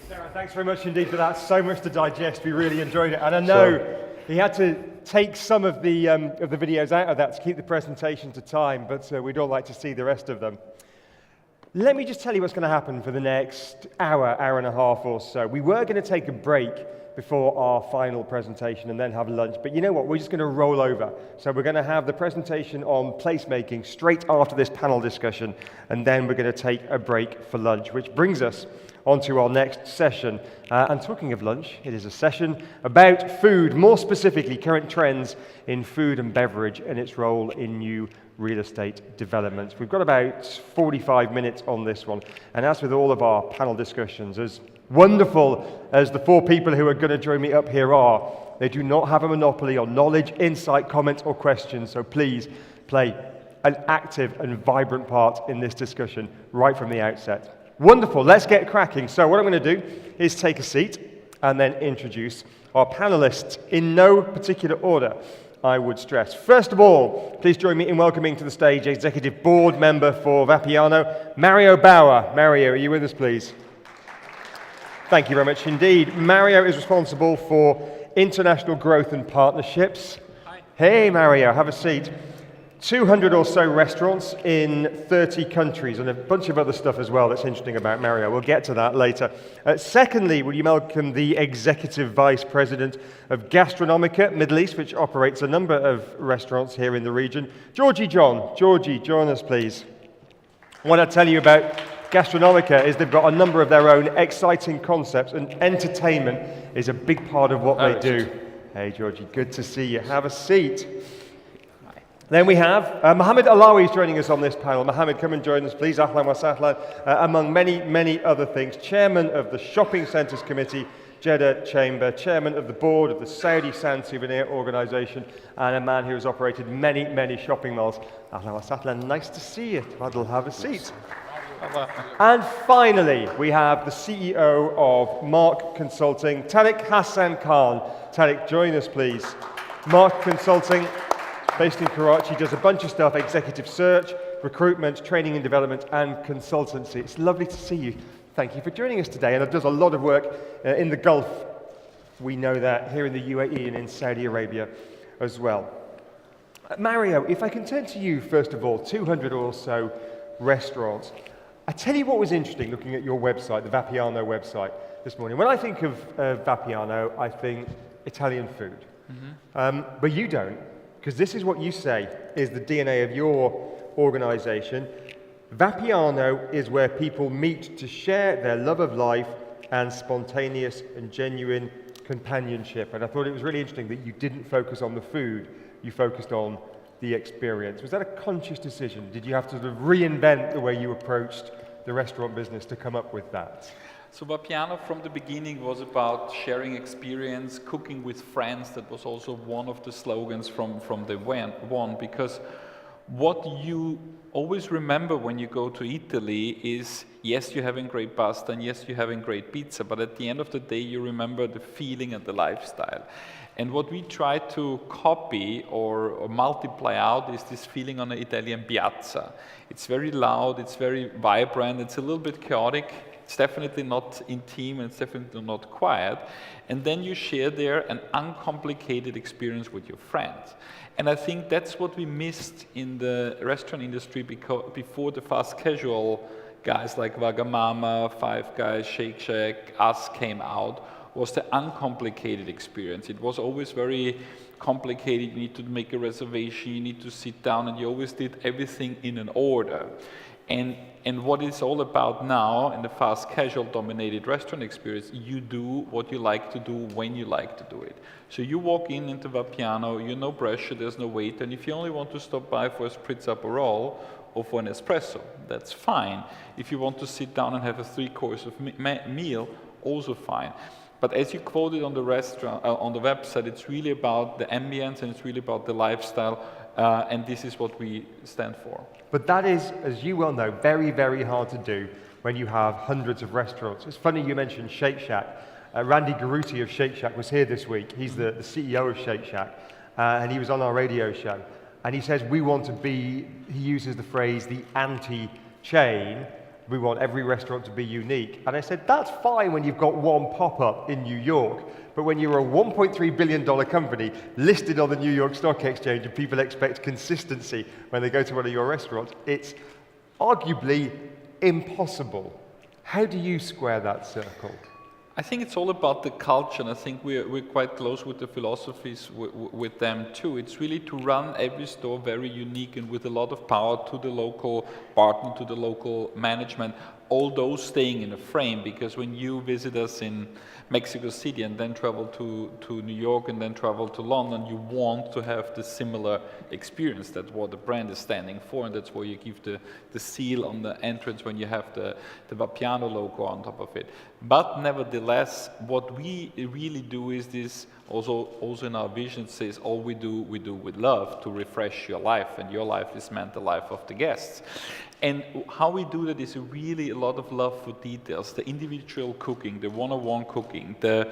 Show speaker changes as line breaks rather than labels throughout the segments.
Sarah, thanks very much indeed for that. So much to digest. We really enjoyed it. And I know he had to take some of the videos out of that to keep the presentation to time, but we'd all like to see the rest of them. Let me just tell you what's going to happen for the next hour, hour and a half or so. We were going to take a break before our final presentation and then have lunch, but you know what? We're just going to roll over. So we're going to have the presentation on placemaking straight after this panel discussion, and then we're going to take a break for lunch, which brings us onto our next session. And talking of lunch, it is a session about food, more specifically current trends in food and beverage and its role in new real estate developments. We've got about 45 minutes on this one, and as with all of our panel discussions, as wonderful as the four people who are going to join me up here are, they do not have a monopoly on knowledge, insight, comments or questions, so please play an active and vibrant part in this discussion right from the outset. Wonderful, let's get cracking. So what I'm going to do is take a seat and then introduce our panelists in no particular order, I would stress. First of all, please join me in welcoming to the stage Executive Board Member for Vapiano, Mario Bauer. Mario, are you with us, please? Thank you very much indeed. Mario is responsible for international growth and partnerships.
Hi.
Hey, Mario, have a seat. 200 or so restaurants in 30 countries and a bunch of other stuff as well that's interesting about Mario. We'll get to that later. Secondly, will you welcome the Executive Vice President of Gastronomica Middle East, which operates a number of restaurants here in the region, Georgie John. Georgie, join us, please. What I tell you about Gastronomica is they've got a number of their own exciting concepts, and entertainment is a big part of what they do. Hey, Georgie, good to see you. Have a seat. Then we have Mohammed Alawi joining us on this panel. Mohammed, come and join us, please. Ahlan wa sahlan. Among many, many other things, Chairman of the Shopping Centres Committee, Jeddah Chamber, Chairman of the Board of the Saudi Sand Souvenir Organisation, and a man who has operated many, many shopping malls. Ahlan wa sahlan. Nice to see you. Fadl, have a seat. And finally, we have the CEO of Mark Consulting, Tariq Hassan Khan. Tariq, join us, please. Mark Consulting, based in Karachi, does a bunch of stuff, executive search, recruitment, training and development, and consultancy. It's lovely to see you. Thank you for joining us today. And it does a lot of work in the Gulf. We know that here in the UAE and in Saudi Arabia as well. Mario, if I can turn to you, first of all, 200 or so restaurants. I tell you what was interesting looking at your website, the Vapiano website this morning. When I think of Vapiano, I think Italian food. Mm-hmm. But you don't. Because this is what you say is the DNA of your organization. Vapiano is where people meet to share their love of life and spontaneous and genuine companionship. And I thought it was really interesting that you didn't focus on the food, you focused on the experience. Was that a conscious decision? Did you have to sort of reinvent the way you approached the restaurant business to come up with that?
So Vapiano from the beginning was about sharing experience, cooking with friends. That was also one of the slogans from the one, because what you always remember when you go to Italy is, yes, you're having great pasta, and yes, you're having great pizza, but at the end of the day, you remember the feeling and the lifestyle. And what we try to copy or multiply out is this feeling on an Italian piazza. It's very loud, it's very vibrant, it's a little bit chaotic. It's definitely not intimate, it's definitely not quiet. And then you share there an uncomplicated experience with your friends. And I think that's what we missed in the restaurant industry before the fast casual guys like Wagamama, Five Guys, Shake Shack, us came out, was the uncomplicated experience. It was always very complicated. You need to make a reservation, you need to sit down, and you always did everything in an order. And what it's all about now in the fast casual dominated restaurant experience, you do what you like to do when you like to do it. So you walk into Vapiano, you're no pressure, there's no wait, and if you only want to stop by for a spritz Aperol or for an espresso, that's fine. If you want to sit down and have a 3-course of meal, also fine. But as you quoted on the restaurant, on the website, it's really about the ambience and it's really about the lifestyle, and this is what we stand for.
But that is, as you well know, very, very hard to do when you have hundreds of restaurants. It's funny you mentioned Shake Shack. Randy Garuti of Shake Shack was here this week. He's the CEO of Shake Shack, and he was on our radio show. And he says we want to be, he uses the phrase, the anti-chain, We want every restaurant to be unique. And I said, that's fine when you've got one pop-up in New York, but when you're a $1.3 billion company listed on the New York Stock Exchange and people expect consistency when they go to one of your restaurants, it's arguably impossible. How do you square that circle?
I think it's all about the culture, and I think we're quite close with the philosophies with them too. It's really to run every store very unique and with a lot of power to the local partner, to the local management, all those staying in a frame, because when you visit us in Mexico City and then travel to New York and then travel to London, you want to have the similar experience. That's what the brand is standing for, and that's why you give the seal on the entrance when you have the Vapiano logo on top of it. But nevertheless, what we really do is this, also in our vision says, all we do with love to refresh your life, and your life is meant the life of the guests. And how we do that is really a lot of love for details, the individual cooking, the one-on-one cooking, their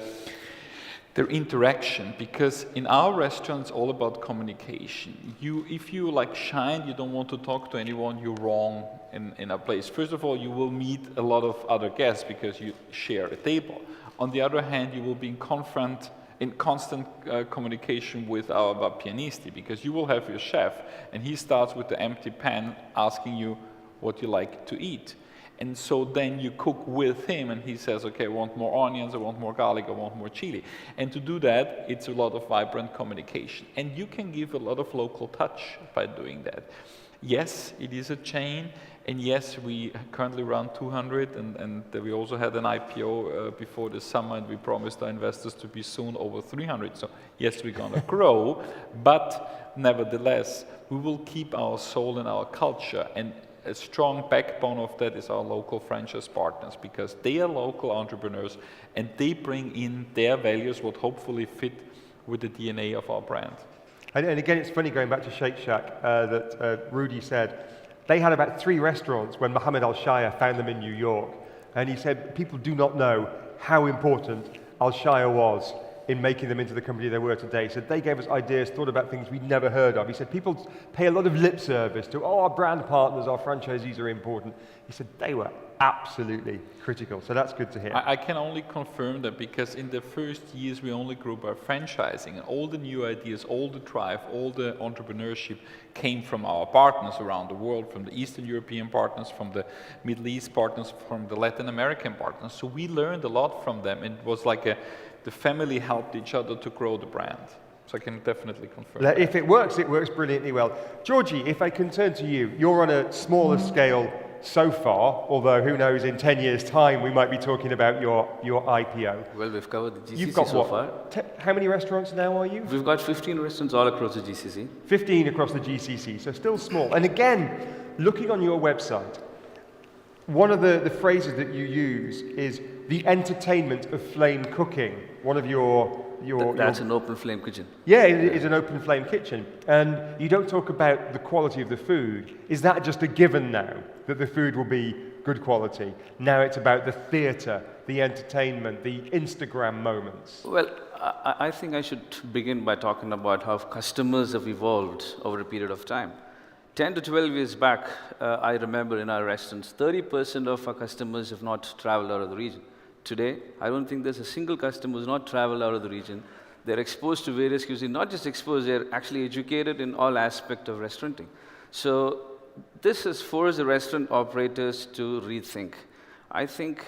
interaction, because in our restaurants, it's all about communication. If you like shine, you don't want to talk to anyone, you're wrong in a place. First of all, you will meet a lot of other guests because you share a table. On the other hand, you will be in constant communication with our Vapianisti, because you will have your chef, and he starts with the empty pan asking you what you like to eat. And so then you cook with him, and he says, okay, I want more onions, I want more garlic, I want more chili. And to do that, it's a lot of vibrant communication. And you can give a lot of local touch by doing that. Yes, it is a chain, and yes, we currently run 200, and we also had an IPO before the summer, and we promised our investors to be soon over 300. So yes, we're going to grow, but nevertheless, we will keep our soul and our culture, and a strong backbone of that is our local franchise partners, because they are local entrepreneurs and they bring in their values, what hopefully fit with the DNA of our brand.
And again, it's funny going back to Shake Shack that Rudy said, they had about 3 restaurants when Mohammed Al-Shaya found them in New York. And he said, people do not know how important Al-Shaya was in making them into the company they were today. He said they gave us ideas, thought about things we'd never heard of. He said people pay a lot of lip service to, our brand partners, our franchisees are important. He said they were absolutely critical. So that's good to hear.
I can only confirm that, because in the first years we only grew by franchising, and all the new ideas, all the drive, all the entrepreneurship came from our partners around the world, from the Eastern European partners, from the Middle East partners, from the Latin American partners. So we learned a lot from them, and it was like the family helped each other to grow the brand. So I can definitely confirm that.
If it works brilliantly well. Georgie, if I can turn to you, you're on a smaller scale so far, although who knows, in 10 years' time we might be talking about your IPO.
Well, we've covered the GCC
You've got
so
what?
far.
How many restaurants now are you?
We've got 15 restaurants all across the GCC.
15 across the GCC, so still small. And again, looking on your website, one of the phrases that you use is the entertainment of flame cooking. One of
That's an open flame kitchen.
Yeah, it is an open flame kitchen. And you don't talk about the quality of the food. Is that just a given now, that the food will be good quality? Now it's about the theatre, the entertainment, the Instagram moments.
Well, I think I should begin by talking about how customers have evolved over a period of time. 10 to 12 years back, I remember in our restaurants, 30% of our customers have not traveled out of the region. Today, I don't think there's a single customer who's not traveled out of the region. They're exposed to various cuisine, not just exposed, they're actually educated in all aspects of restauranting. So this has forced the restaurant operators to rethink. I think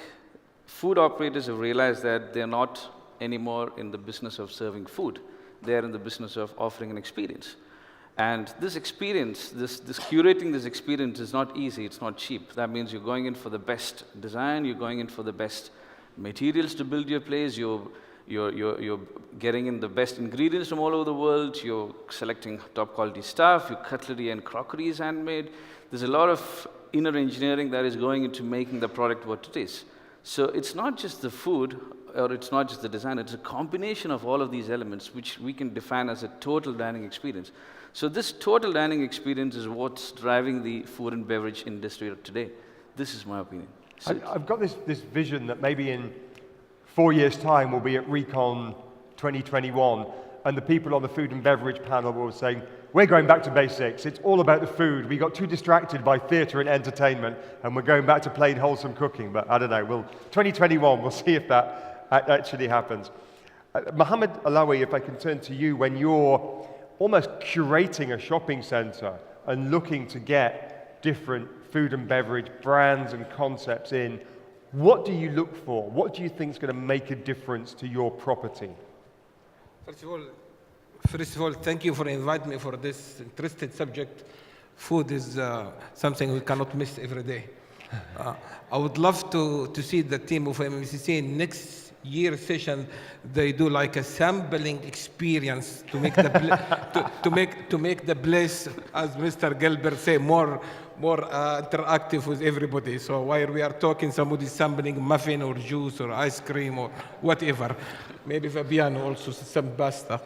food operators have realized that they're not anymore in the business of serving food. They're in the business of offering an experience. And this experience, this curating this experience is not easy, it's not cheap. That means you're going in for the best design, you're going in for the best materials to build your place, you're getting in the best ingredients from all over the world, you're selecting top quality stuff, your cutlery and crockery is handmade. There's a lot of inner engineering that is going into making the product what it is. So it's not just the food, or it's not just the design, it's a combination of all of these elements which we can define as a total dining experience. So this total dining experience is what's driving the food and beverage industry today. This is my opinion.
I've got this vision that maybe in 4 years' time we'll be at RECON 2021 and the people on the food and beverage panel were saying, we're going back to basics. It's all about the food. We got too distracted by theatre and entertainment, and we're going back to plain wholesome cooking. But I don't know, 2021, we'll see if that actually happens. Mohammed Alawi, if I can turn to you, when you're almost curating a shopping centre and looking to get different food and beverage brands and concepts in, what do you look for? What do you think is going to make a difference to your property?
First of all, thank you for inviting me for this interesting subject. Food is something we cannot miss every day. I would love to see the team of MECSC next year session. They do like a sampling experience to make the to make the place, as Mr. Gilbert say, more interactive with everybody. So while we are talking, somebody sampling muffin or juice or ice cream or whatever. Maybe Fabiano also some pasta.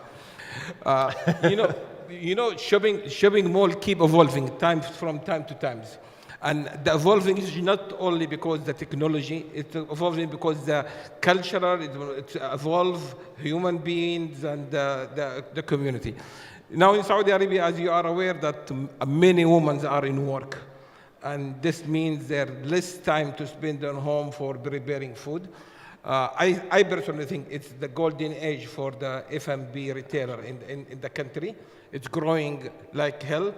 Shopping mall keep evolving from time to time. And the evolving is not only because the technology, it's evolving because the cultural, it's evolve human beings and the community. Now in Saudi Arabia, as you are aware, that many women are in work. And this means there's less time to spend at home for preparing food. I personally think it's the golden age for the F&B retailer in the country. It's growing like hell.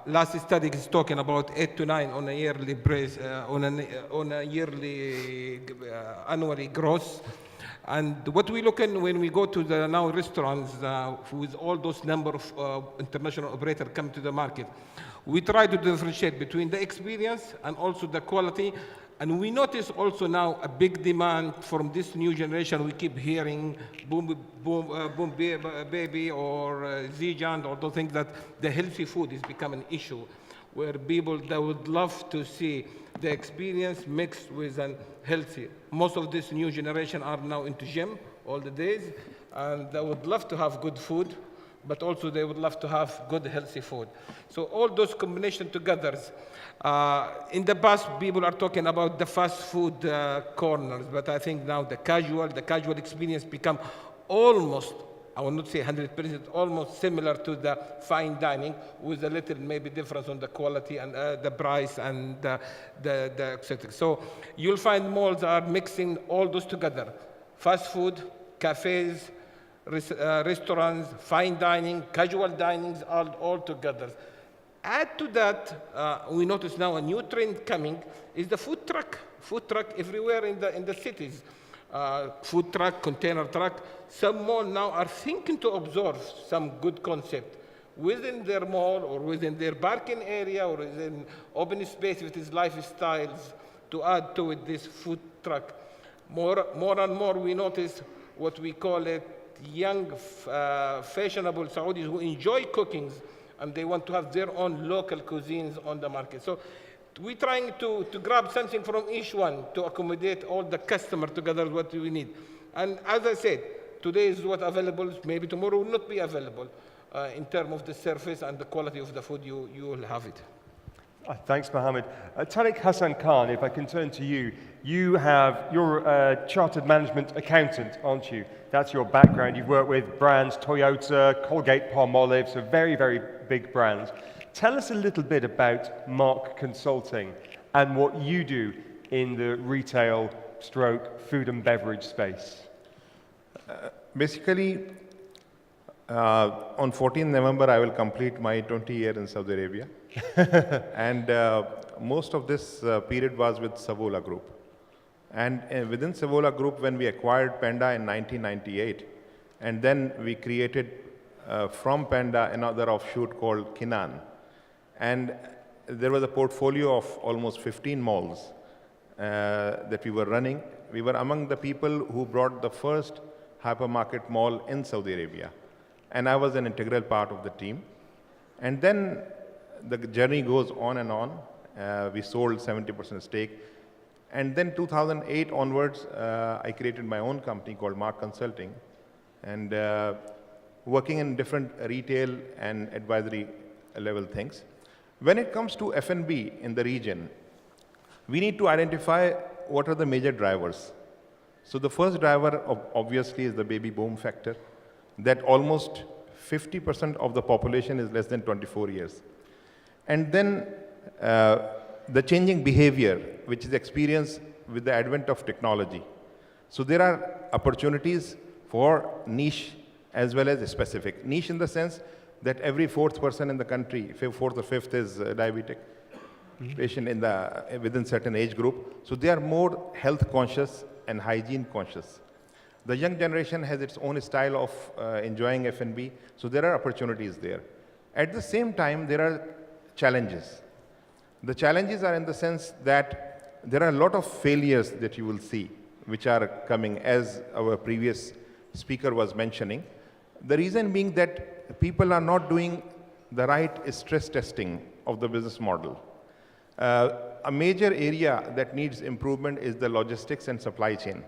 Last study is talking about 8 to 9 on a yearly base, on a yearly annually growth. And what we look in when we go to the now restaurants with all those number of international operators come to the market, we try to differentiate between the experience and also the quality. And we notice also now a big demand from this new generation. We keep hearing boom baby or Zijan, or those things, that the healthy food is becoming an issue, where people that would love to see the experience mixed with an healthy. Most of this new generation are now into gym all the days, and they would love to have good food, but also they would love to have good healthy food. So all those combinations together. In the past, people are talking about the fast food corners, but I think now the casual experience become almost, I will not say 100%, almost similar to the fine dining, with a little maybe difference on the quality and the price and the etc. So you'll find malls are mixing all those together: fast food, cafes, restaurants, fine dining, casual dinings, all together. Add to that, we notice now a new trend coming is the food truck. Food truck everywhere in the cities. Food truck, container truck. Some malls now are thinking to absorb some good concept within their mall or within their parking area or within open space with its lifestyles to add to it this food truck. More and more we notice what we call it young, fashionable Saudis who enjoy cooking, and they want to have their own local cuisines on the market. So we're trying to grab something from each one to accommodate all the customer together what we need. And as I said, today is what available, maybe tomorrow will not be available in terms of the surface and the quality of the food, you will have it.
Thanks, Mohammed. Tariq Hassan Khan, if I can turn to you. You're a chartered management accountant, aren't you? That's your background. You've worked with brands, Toyota, Colgate-Palmolive, so very, very big brands. Tell us a little bit about Mark Consulting and what you do in the retail / food and beverage space.
Basically, on 14th November, I will complete my 20 years in Saudi Arabia. And most of this period was with Savola Group. And within Savola Group, when we acquired Panda in 1998, and then we created from Panda another offshoot called Kinan. And there was a portfolio of almost 15 malls that we were running. We were among the people who brought the first hypermarket mall in Saudi Arabia. And I was an integral part of the team. And then the journey goes on and on. We sold 70% stake. And then 2008 onwards, I created my own company called Mark Consulting, and working in different retail and advisory level things. When it comes to F&B in the region, we need to identify what are the major drivers. So the first driver obviously is the baby boom factor. that almost 50% of the population is less than 24 years. And then the changing behavior, which is experienced with the advent of technology. So there are opportunities for niche as well as specific. Niche in the sense that every fourth person in the country, fourth or fifth is diabetic patient within certain age group. So they are more health conscious and hygiene conscious. The young generation has its own style of enjoying F&B, so there are opportunities there. At the same time, there are challenges. The challenges are in the sense that there are a lot of failures that you will see, which are coming, as our previous speaker was mentioning. The reason being that people are not doing the right stress testing of the business model. A major area that needs improvement is the logistics and supply chain.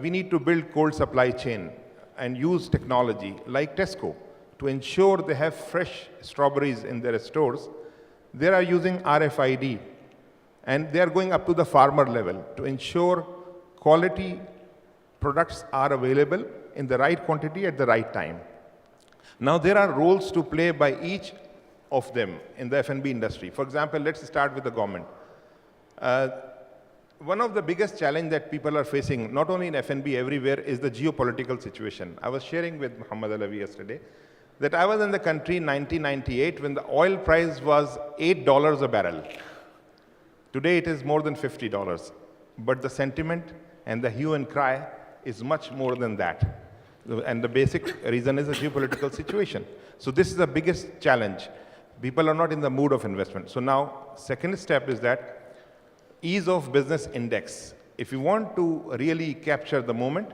We need to build cold supply chain and use technology like Tesco to ensure they have fresh strawberries in their stores. They are using RFID, and they are going up to the farmer level to ensure quality products are available in the right quantity at the right time. Now there are roles to play by each of them in the F&B industry. For example, let's start with the government. One of the biggest challenges that people are facing, not only in F&B, everywhere, is the geopolitical situation. I was sharing with Muhammad Alawi yesterday that I was in the country in 1998 when the oil price was $8 a barrel. Today it is more than $50. But the sentiment and the hue and cry is much more than that. And the basic reason is the geopolitical situation. So this is the biggest challenge. People are not in the mood of investment. So now, second step is that ease of business index. If you want to really capture the moment,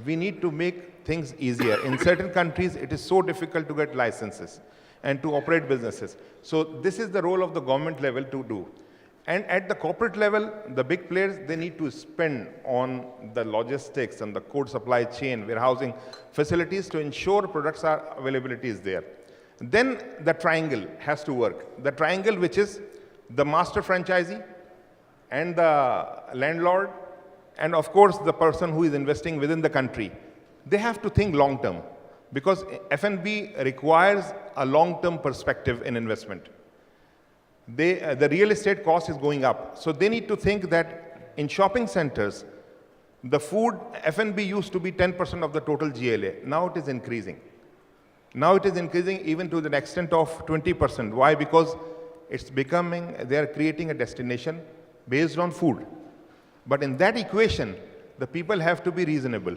we need to make things easier. In certain countries, it is so difficult to get licenses and to operate businesses. So this is the role of the government level to do. And at the corporate level, the big players, they need to spend on the logistics and the cold supply chain, warehousing facilities to ensure products availability is there. Then the triangle has to work. The triangle, which is the master franchisee and the landlord, and of course the person who is investing within the country. They have to think long term, because F&B requires a long term perspective in investment. The real estate cost is going up. So they need to think that in shopping centers, the food, F&B used to be 10% of the total GLA. Now it is increasing. Now it is increasing even to the extent of 20%. Why? Because it's becoming, they are creating a destination based on food. But in that equation, the people have to be reasonable,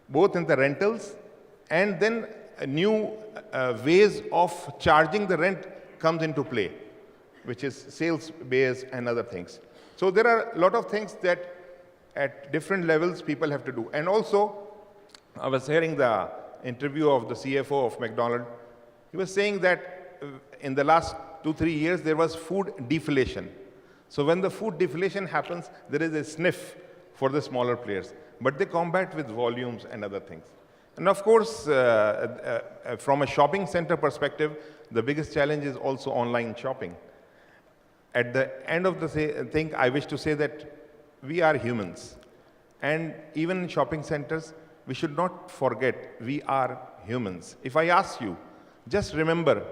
both in the rentals and then new ways of charging the rent comes into play, which is sales based and other things. So there are a lot of things that at different levels people have to do. And also, I was hearing the interview of the CFO of McDonald's. He was saying that in the last 2-3 years, there was food deflation. So when the food deflation happens, there is a sniff for the smaller players. But they combat with volumes and other things. And of course, from a shopping center perspective, the biggest challenge is also online shopping. At the end of the thing, I wish to say that we are humans. And even in shopping centers, we should not forget we are humans. If I ask you, just remember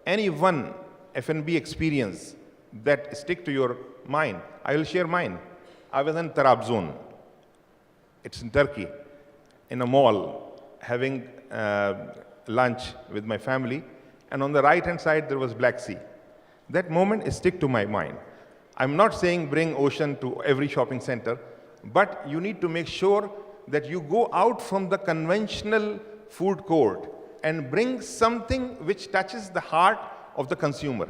any one F&B experience that stick to your mind. I will share mine. I was in Trabzon. It's in Turkey, in a mall, having lunch with my family. And on the right-hand side, there was Black Sea. That moment stick to my mind. I'm not saying bring ocean to every shopping center, but you need to make sure that you go out from the conventional food court and bring something which touches the heart of the consumer.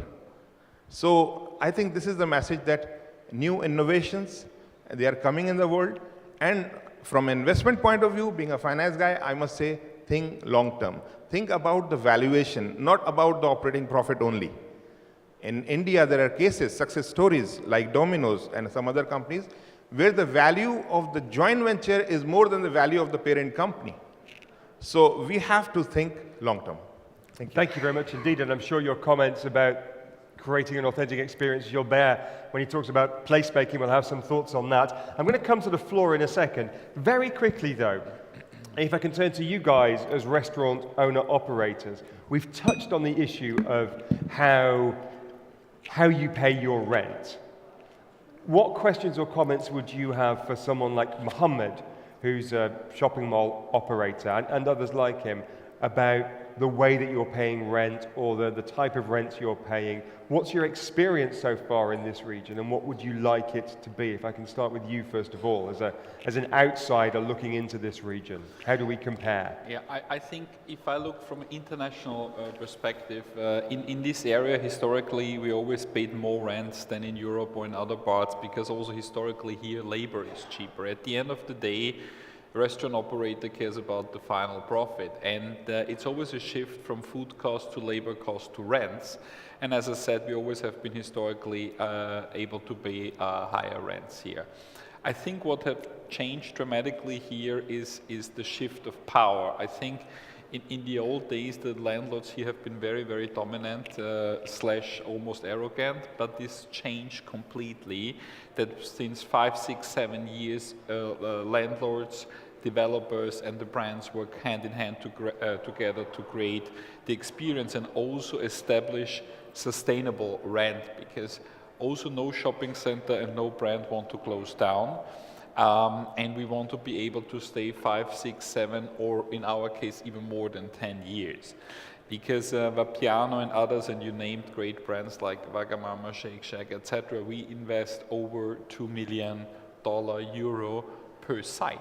So I think this is the message that new innovations, they are coming in the world. And from an investment point of view, being a finance guy, I must say, think long term. Think about the valuation, not about the operating profit only. In India, there are cases, success stories like Domino's and some other companies, where the value of the joint venture is more than the value of the parent company. So we have to think long term. Thank you.
Thank you very much indeed, and I'm sure your comments about creating an authentic experience, Gilbert, when he talks about placemaking, we'll have some thoughts on that. I'm going to come to the floor in a second. Very quickly though, If I can turn to you guys as restaurant owner-operators, we've touched on the issue of how you pay your rent. What questions or comments would you have for someone like Mohammed, who's a shopping mall operator, and others like him, about the way that you're paying rent or the type of rent you're paying? What's your experience so far in this region, and what would you like it to be? If I can start with you first of all, as an outsider looking into this region, how do we compare?
Yeah, I think if I look from an international perspective, in this area historically we always paid more rents than in Europe or in other parts, because also historically here labor is cheaper. At the end of the day, restaurant operator cares about the final profit, and it's always a shift from food cost to labor cost to rents. And as I said, we always have been historically able to pay higher rents here. I think what has changed dramatically here is the shift of power. I think in the old days, the landlords here have been very, very dominant / almost arrogant, but this changed completely. That since 5, 6, 7 years, landlords, developers and the brands work hand in hand together to create the experience and also establish sustainable rent, because also no shopping center and no brand want to close down. And we want to be able to stay 5, 6, 7, or in our case even more than 10 years. Because Vapiano and others, and you named great brands like Wagamama, Shake Shack, etc., we invest over $2 million euro per site.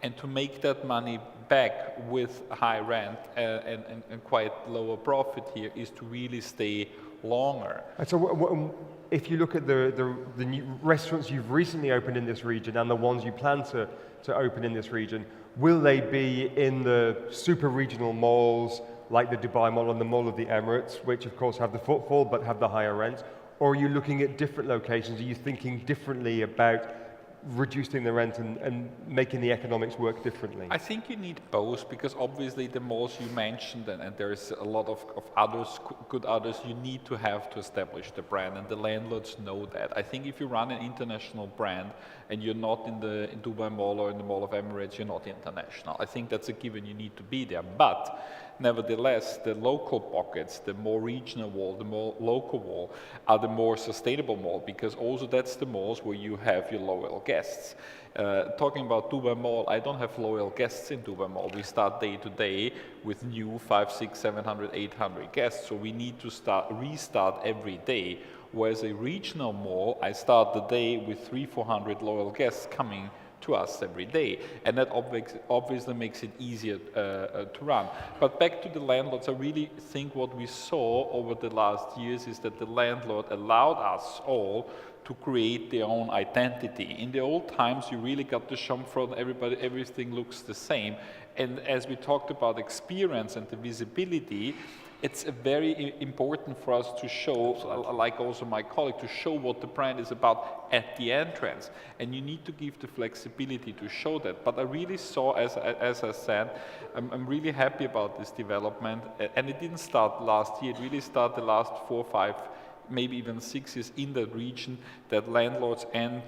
And to make that money back with high rent and quite lower profit here is to really stay longer.
And so if you look at the new restaurants you've recently opened in this region and the ones you plan to open in this region, will they be in the super regional malls like the Dubai Mall and the Mall of the Emirates, which of course have the footfall but have the higher rent? Or are you looking at different locations? Are you thinking differently about reducing the rent and making the economics work differently?
I think you need both, because obviously the malls you mentioned, and there's a lot of others, good others, you need to have to establish the brand, and the landlords know that. I think if you run an international brand and you're not in Dubai Mall or in the Mall of Emirates, you're not international. I think that's a given, you need to be there. But nevertheless, the local pockets, the more regional wall, the more local wall, are the more sustainable mall, because also that's the malls where you have your loyal guests. Talking about Dubai Mall, I don't have loyal guests in Dubai Mall. We start day to day with new 500, 600, 700, 800 guests, so we need to restart every day. Whereas a regional mall, I start the day with 300, 400 loyal guests coming to us every day, and that obviously makes it easier to run. But back to the landlords, I really think what we saw over the last years is that the landlord allowed us all to create their own identity. In the old times, you really got the Schaumfront, everything looks the same. And as we talked about experience and the visibility, it's very important for us to show, like also my colleague, to show what the brand is about at the entrance. And you need to give the flexibility to show that. But I really saw, as I said, I'm really happy about this development. And it didn't start last year, it really started the last 4, 5, maybe even 6 years in that region, that landlords and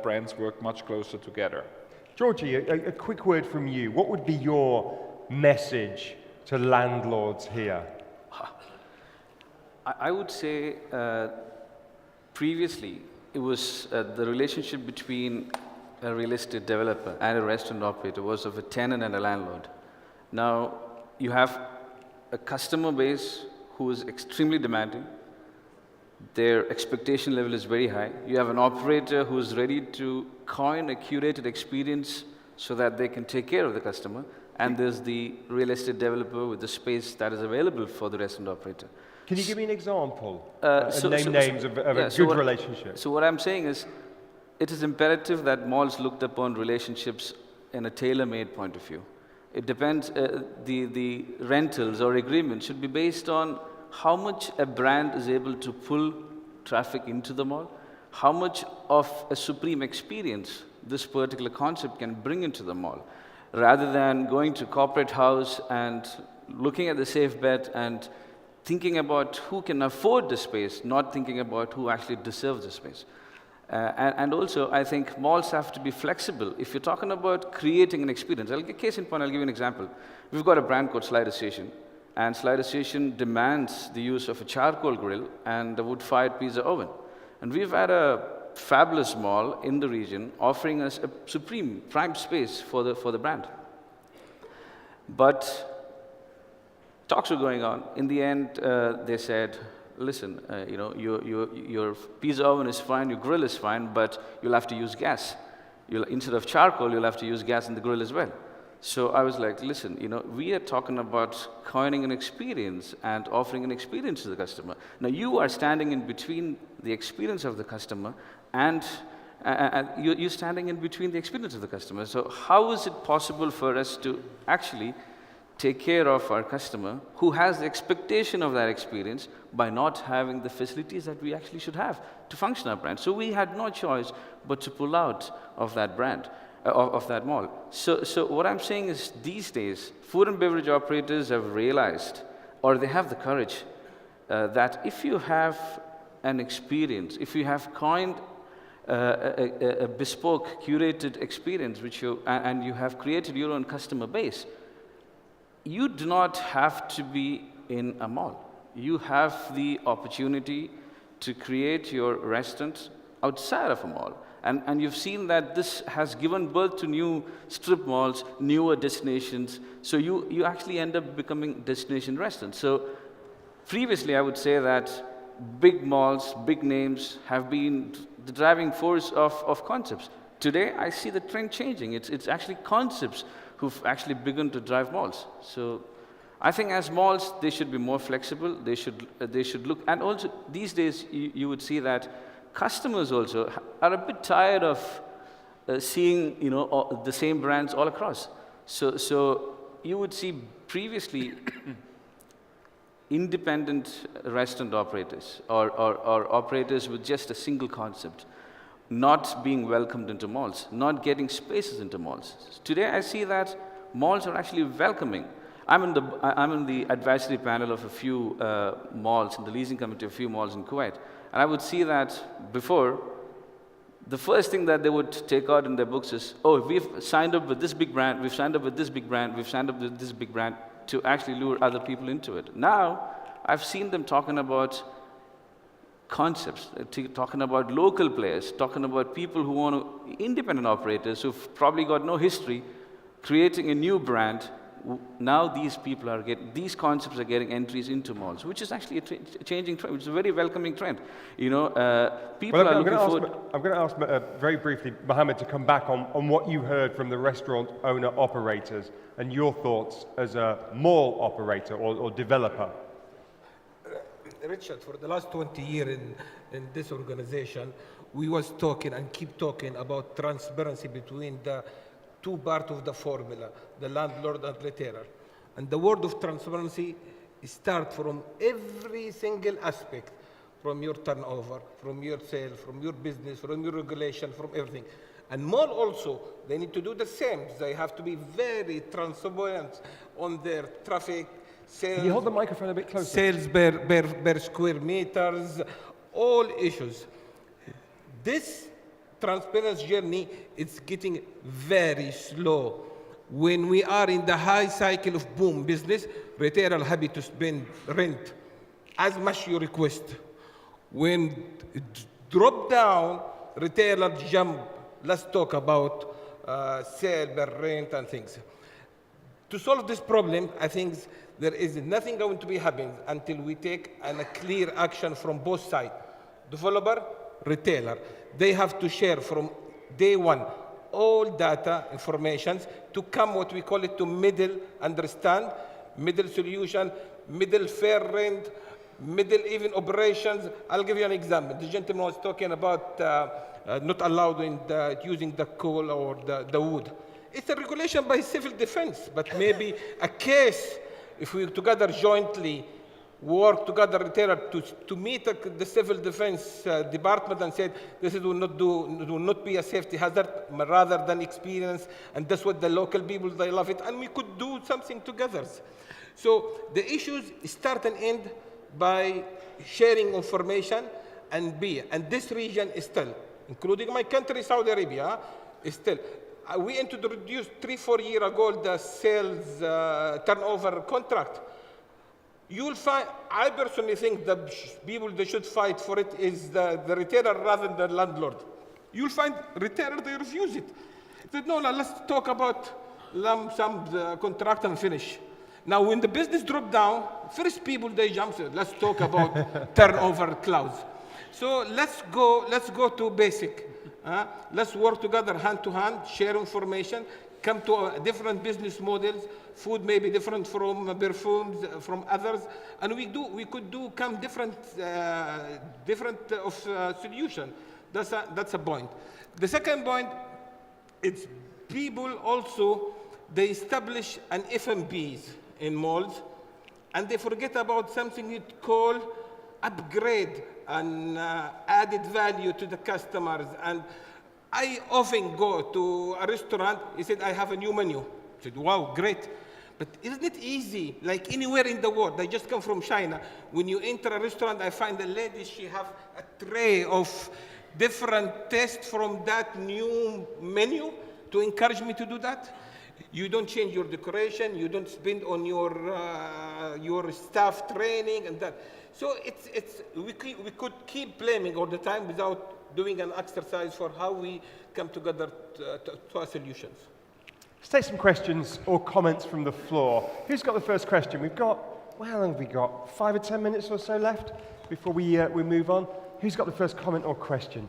brands work much closer together.
Georgie, a quick word from you. What would be your message to landlords here?
I would say previously it was the relationship between a real estate developer and a restaurant operator was of a tenant and a landlord. Now you have a customer base who is extremely demanding. Their expectation level is very high. You have an operator who is ready to coin a curated experience so that they can take care of the customer. And there's the real estate developer with the space that is available for the restaurant operator.
Can you give me an example?
Names
of a good relationship.
So what I'm saying is, it is imperative that malls looked upon relationships in a tailor-made point of view. It depends, the rentals or agreements should be based on how much a brand is able to pull traffic into the mall, how much of a supreme experience this particular concept can bring into the mall, rather than going to corporate house and looking at the safe bet and thinking about who can afford the space, not thinking about who actually deserves the space. And also, I think malls have to be flexible. If you're talking about creating an experience, case in point, I'll give you an example. We've got a brand called Slider Station, and Slider Station demands the use of a charcoal grill and a wood-fired pizza oven. And we've had a fabulous mall in the region offering us a supreme prime space for the brand. But talks were going on. In the end, they said, listen, your pizza oven is fine, your grill is fine, but you'll have to use gas. Instead of charcoal, you'll have to use gas in the grill as well. So I was like, listen, we are talking about coining an experience and offering an experience to the customer. Now you are standing in between the experience of the customer and you're standing in between the experience of the customer. So how is it possible for us to actually take care of our customer who has the expectation of that experience by not having the facilities that we actually should have to function our brand? So we had no choice but to pull out of that brand, of that mall. So what I'm saying is these days, food and beverage operators have realized, or they have the courage, that if you have an experience, if you have coined a bespoke, curated experience, and you have created your own customer base, you do not have to be in a mall. You have the opportunity to create your restaurant outside of a mall. And you've seen that this has given birth to new strip malls, newer destinations. So you actually end up becoming destination restaurants. So previously, I would say that big malls, big names have been the driving force of concepts. Today, I see the trend changing. It's actually concepts who've actually begun to drive malls. So I think as malls, they should be more flexible. They should look, and also these days, you would see that customers also are a bit tired of seeing the same brands all across. So you would see previously independent restaurant operators or operators with just a single concept not being welcomed into malls, not getting spaces into malls. Today I see that malls are actually welcoming. I'm in the advisory panel of a few malls, in the leasing committee of a few malls in Kuwait. And I would see that before, the first thing that they would take out in their books is, oh, we've signed up with this big brand, we've signed up with this big brand, we've signed up with this big brand, to actually lure other people into it. Now, I've seen them talking about concepts, talking about local players, talking about people who want to, independent operators who've probably got no history, creating a new brand. Now these people are these concepts are getting entries into malls, which is actually a changing trend, which is a very welcoming trend. People are looking forward.
I'm going to ask very briefly, Mohammed, to come back on what you heard from the restaurant owner operators and your thoughts as a mall operator or developer.
Richard, for the last 20 years in this organization, we was talking and keep talking about transparency between the two parts of the formula, the landlord and retailer. And the word of transparency starts from every single aspect, from your turnover, from your sales, from your business, from your regulation, from everything. And mall also, they need to do the same. They have to be very transparent on their traffic, sales.
Can you hold the microphone a bit closer?
Sales per square meters, all issues. This transparency journey is getting very slow. When we are in the high cycle of boom business, retailer happy to spend rent as much you request. When it drop down, retailer jump. Let's talk about sale per rent and things. To solve this problem, I think there is nothing going to be happening until we take a clear action from both sides. Developer, retailer. They have to share from day one all data, informations, to come what we call it to middle understand, middle solution, middle fair rent, middle even operations. I'll give you an example. The gentleman was talking about not allowed in using the coal or the wood. It's a regulation by civil defense, but maybe a case, if we together jointly work together, retailer, to meet the civil defense department and said, this will not be a safety hazard, rather than experience, and that's what the local people, they love it, and we could do something together. So the issues start and end by sharing information and this region is still including my country, Saudi Arabia, is still. We introduced 3-4 years ago the sales turnover contract. You'll find, I personally think the people that should fight for it is the retailer rather than the landlord. You'll find retailer, they refuse it. They said, no, let's talk about lump sum contract and finish. Now, when the business dropped down, first people, they jumped, let's talk about turnover clause. So let's go to basic. Let's work together hand to hand, share information, come to different business models. Food may be different from perfumes, from others, and we could come different solution. That's a point. The second point, it's people also, they establish an F&Bs in malls, and they forget about something you call upgrade and added value to the customers. And I often go to a restaurant, he said, I have a new menu. I said, wow, great. But isn't it easy, like anywhere in the world? I just come from China. When you enter a restaurant, I find the lady, she have a tray of different tastes from that new menu to encourage me to do that. You don't change your decoration, you don't spend on your staff training and that. So we could keep blaming all the time without doing an exercise for how we come together to our solutions.
Let's take some questions or comments from the floor. Who's got the first question? We've got, well, how long have we got? 5 or 10 minutes or so left before we move on. Who's got the first comment or question?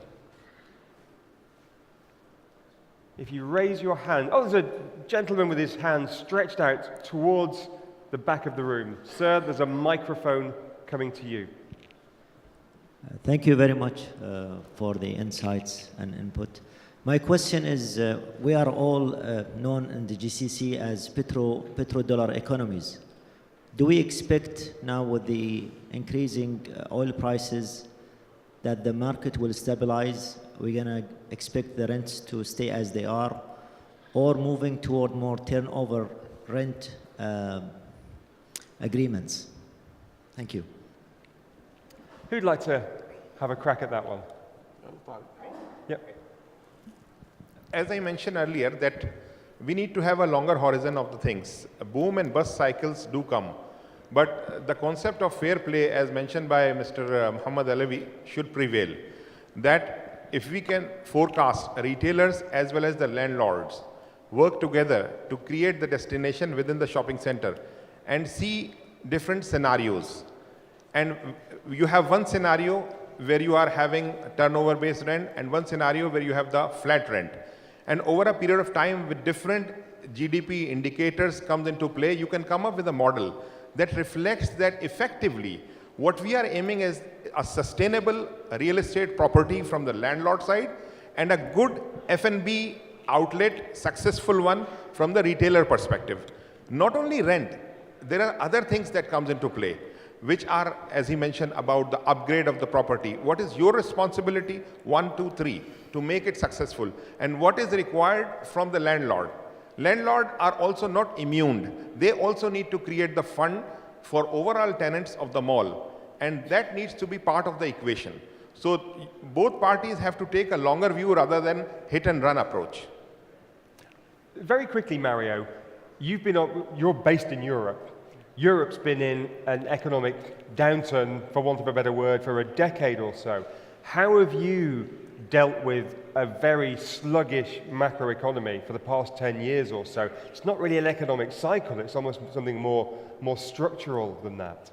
If you raise your hand, oh, there's a gentleman with his hand stretched out towards the back of the room. Sir, there's a microphone coming to you.
Thank you very much for the insights and input. My question is, we are all known in the GCC as petrodollar economies. Do we expect now with the increasing oil prices that the market will stabilize? We're going to expect the rents to stay as they are, or moving toward more turnover rent agreements? Thank you.
Who'd like to have a crack at that one? Yep.
As I mentioned earlier, that we need to have a longer horizon of the things. Boom and bust cycles do come. But the concept of fair play, as mentioned by Mr. Muhammad Alawi, should prevail. That if we can forecast retailers as well as the landlords work together to create the destination within the shopping center and see different scenarios. And you have one scenario where you are having turnover-based rent and one scenario where you have the flat rent. And over a period of time with different GDP indicators comes into play, you can come up with a model that reflects that effectively what we are aiming is a sustainable real estate property from the landlord side and a good F&B outlet, successful one from the retailer perspective. Not only rent, there are other things that comes into play, which are, as he mentioned, about the upgrade of the property. What is your responsibility, 1, 2, 3, to make it successful? And what is required from the landlord? Landlords are also not immune. They also need to create the fund for overall tenants of the mall. And that needs to be part of the equation. So both parties have to take a longer view rather than hit and run approach.
Very quickly, Mario, you're based in Europe. Europe's been in an economic downturn, for want of a better word, for a decade or so. How have you dealt with a very sluggish macroeconomy for the past 10 years or so? It's not really an economic cycle, it's almost something more structural than that.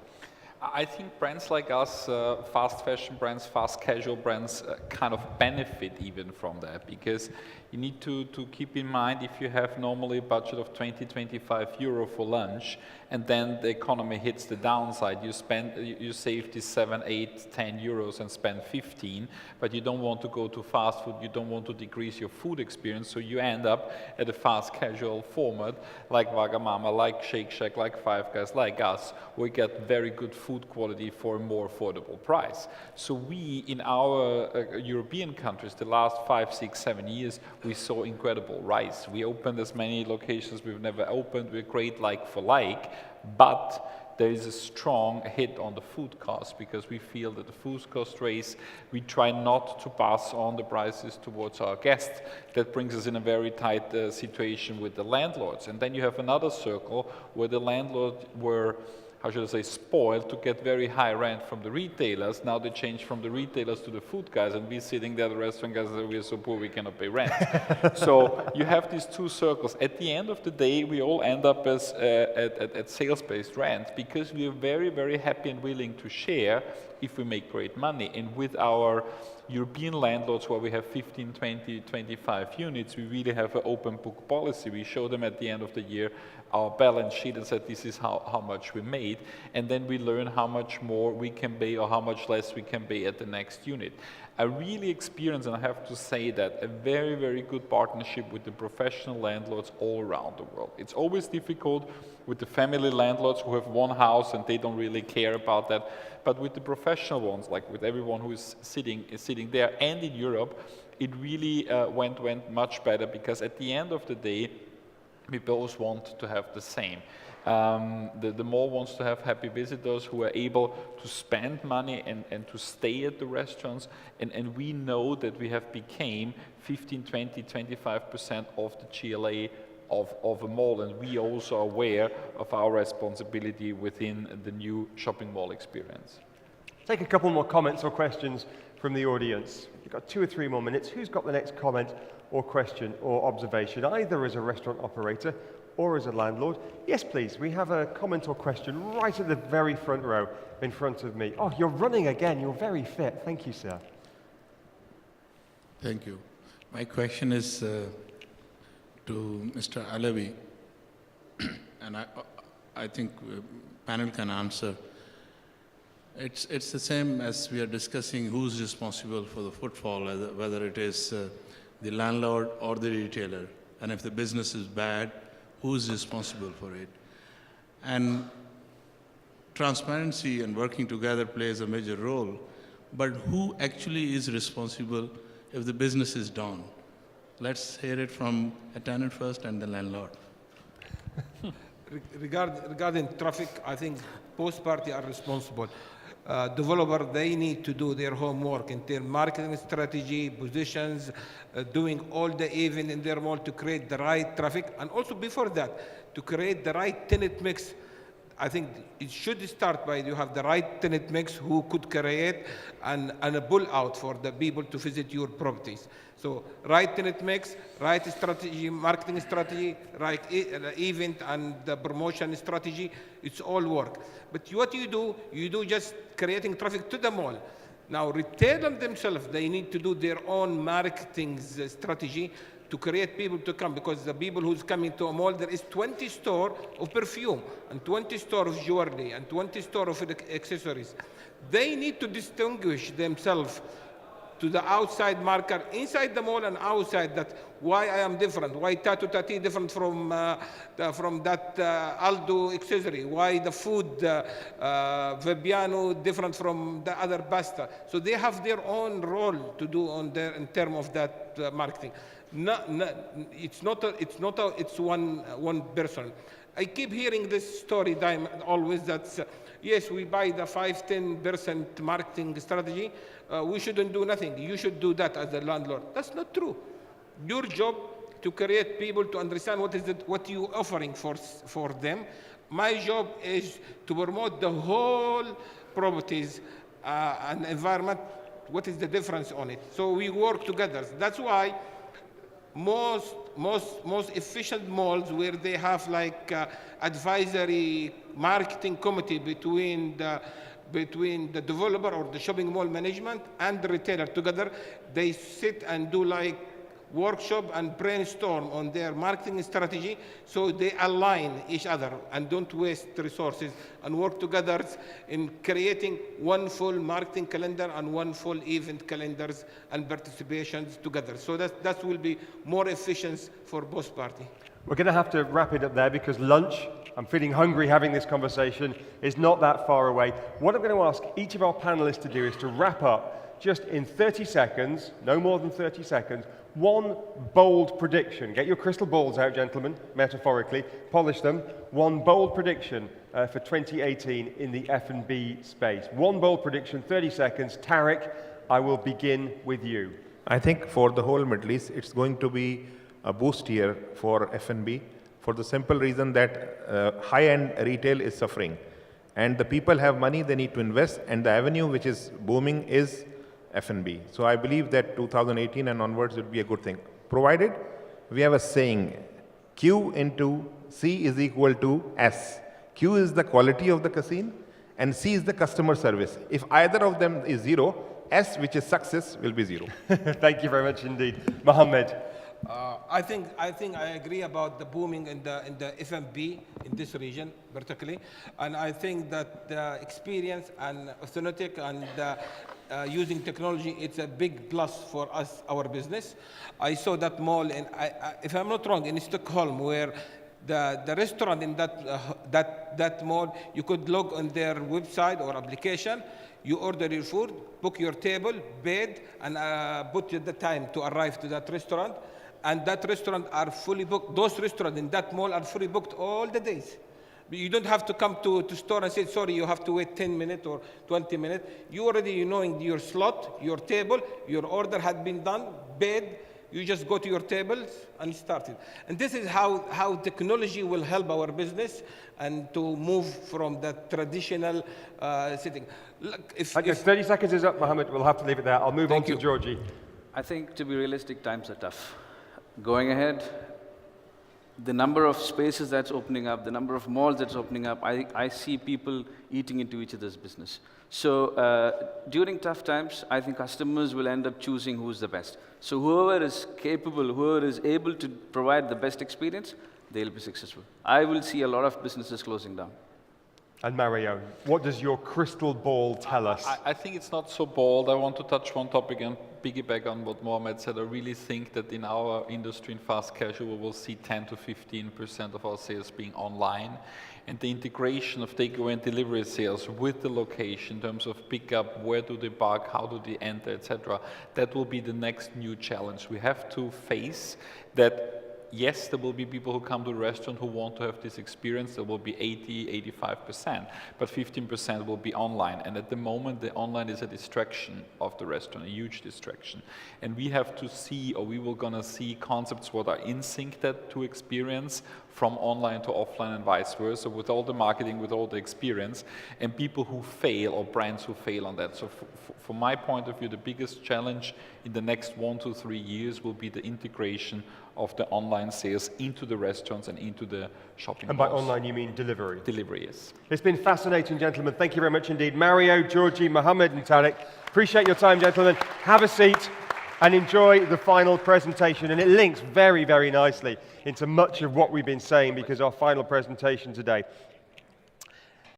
I think brands like us, fast fashion brands, fast casual brands, kind of benefit even from that, because you need to keep in mind, if you have normally a budget of 20-25 euro for lunch, and then the economy hits the downside, you save these 7, 8, 10 euros and spend 15, but you don't want to go to fast food, you don't want to decrease your food experience, so you end up at a fast casual format like Wagamama, like Shake Shack, like Five Guys, like us. We get very good food quality for a more affordable price. So we, in our European countries, the last 5, 6, 7 years, we saw incredible rise. We opened as many locations we've never opened. We're great like for like, but there is a strong hit on the food cost, because we feel that the food cost raise, we try not to pass on the prices towards our guests. That brings us in a very tight situation with the landlords. And then you have another circle where the landlords were, how should I say, spoiled to get very high rent from the retailers. Now they change from the retailers to the food guys, and we're sitting there, the restaurant guys, we're so poor we cannot pay rent. So you have these two circles. At the end of the day, we all end up as at sales-based rent, because we are very, very happy and willing to share if we make great money. And with our European landlords, where we have 15, 20, 25 units, we really have an open book policy. We show them at the end of the year our balance sheet and said, this is how much we made. And then we learn how much more we can pay or how much less we can pay at the next unit. I really experience, and I have to say that, a very, very good partnership with the professional landlords all around the world. It's always difficult with the family landlords who have one house and they don't really care about that. But with the professional ones, like with everyone who is sitting there and in Europe, it really went much better, because at the end of the day, we both want to have the same. The mall wants to have happy visitors who are able to spend money and to stay at the restaurants. And we know that we have become 15, 20, 25% of the GLA of a mall. And we also are aware of our responsibility within the new shopping mall experience.
Take a couple more comments or questions from the audience. You've got 2 or 3 more minutes. Who's got the next comment or question or observation, either as a restaurant operator or as a landlord? Yes, please. We have a comment or question right at the very front row in front of me. Oh, you're running again. You're very fit. Thank you, sir.
Thank you. My question is to Mr. Alawi, and I think panel can answer. It's the same as we are discussing who's responsible for the footfall, whether it is the landlord or the retailer. And if the business is bad, who's responsible for it? And transparency and working together plays a major role, but who actually is responsible if the business is down? Let's hear it from a tenant first and the landlord.
Regarding traffic, I think both parties are responsible. Developer, they need to do their homework in their marketing strategy, positions, doing all the event in their mall to create the right traffic, and also before that, to create the right tenant mix. I think it should start by you have the right tenant mix who could create and a pull out for the people to visit your properties. So right tenant mix, right strategy, marketing strategy, right event and the promotion strategy, it's all work. But what you do just creating traffic to the mall. Now retailers themselves, they need to do their own marketing strategy to create people to come, because the people who's coming to a mall, there is 20 stores of perfume and 20 stores of jewelry and 20 stores of accessories. They need to distinguish themselves to the outside marker inside the mall and outside, that why I am different, why Tattoo Tati different from that Aldo accessory, why the food Fabiano different from the other pasta. So they have their own role to do on their in terms of that marketing. It's one person. I keep hearing this story always that yes, we buy the 5-10% marketing strategy. We shouldn't do nothing. You should do that as a landlord. That's not true. Your job to create people to understand what you're offering for them. My job is to promote the whole properties and environment. What is the difference on it? So we work together. That's why most efficient malls where they have like advisory marketing committee between the developer or the shopping mall management and the retailer together, they sit and do like workshop and brainstorm on their marketing strategy, so they align each other and don't waste resources and work together in creating one full marketing calendar and one full event calendars and participations together. So that will be more efficient for both parties.
We're going to have to wrap it up there because lunch, I'm feeling hungry having this conversation, is not that far away. What I'm going to ask each of our panelists to do is to wrap up just in 30 seconds, no more than 30 seconds, One bold prediction. Get your crystal balls out, gentlemen, metaphorically. Polish them. One bold prediction for 2018 in the F&B space. One bold prediction, 30 seconds. Tariq, I will begin with you.
I think for the whole Middle East, it's going to be a boost year for F&B for the simple reason that high-end retail is suffering. And the people have money, they need to invest, and the avenue which is booming is F&B. So I believe that 2018 and onwards would be a good thing. Provided we have a saying, Q into C is equal to S. Q is the quality of the cuisine, and C is the customer service. If either of them is zero, S, which is success, will be zero.
Thank you very much indeed. Mohammed.
I think I agree about the booming in the F&B in this region particularly, and I think that the experience and authentic and using technology, it's a big plus for us, our business. I saw that mall, if I'm not wrong, in Stockholm, where the restaurant in that mall, you could log on their website or application, you order your food, book your table, bed, and put the time to arrive to that restaurant. And that restaurant are fully booked. Those restaurants in that mall are fully booked all the days. You don't have to come to store and say, sorry, you have to wait 10 minutes or 20 minutes. You already knowing your slot, your table, your order had been done, bed, you just go to your tables and start it. And this is how technology will help our business and to move from the traditional sitting. Look, if
30 seconds is up, Mohammed. We'll have to leave it there. I'll move on to Georgie.
I think, to be realistic, times are tough. Going ahead, the number of spaces that's opening up, the number of malls that's opening up, I see people eating into each other's business. So during tough times, I think customers will end up choosing who's the best. So whoever is capable, whoever is able to provide the best experience, they'll be successful. I will see a lot of businesses closing down.
And Mario, what does your crystal ball tell us?
I think it's not so bold. I want to touch one topic and piggyback on what Mohammed said. I really think that in our industry, in fast casual, we will see 10 to 15% of our sales being online. And the integration of takeaway and delivery sales with the location in terms of pickup, where do they park, how do they enter, etc. That will be the next new challenge. We have to face that. Yes, there will be people who come to the restaurant who want to have this experience. There will be 80, 85%, but 15% will be online. And at the moment, the online is a distraction of the restaurant, a huge distraction. And we have to see, or we will gonna see concepts what are in sync that to experience from online to offline and vice versa, with all the marketing, with all the experience, and people who fail or brands who fail on that. So from my point of view, the biggest challenge in the next 1 to 3 years will be the integration of the online sales into the restaurants and into the shopping
And by
malls.
online, you mean delivery?
Delivery, yes.
It's been fascinating, gentlemen. Thank you very much indeed. Mario, Georgie, Mohammed, and Tariq. Appreciate your time, gentlemen. Have a seat and enjoy the final presentation. And it links very, very nicely into much of what we've been saying, because our final presentation today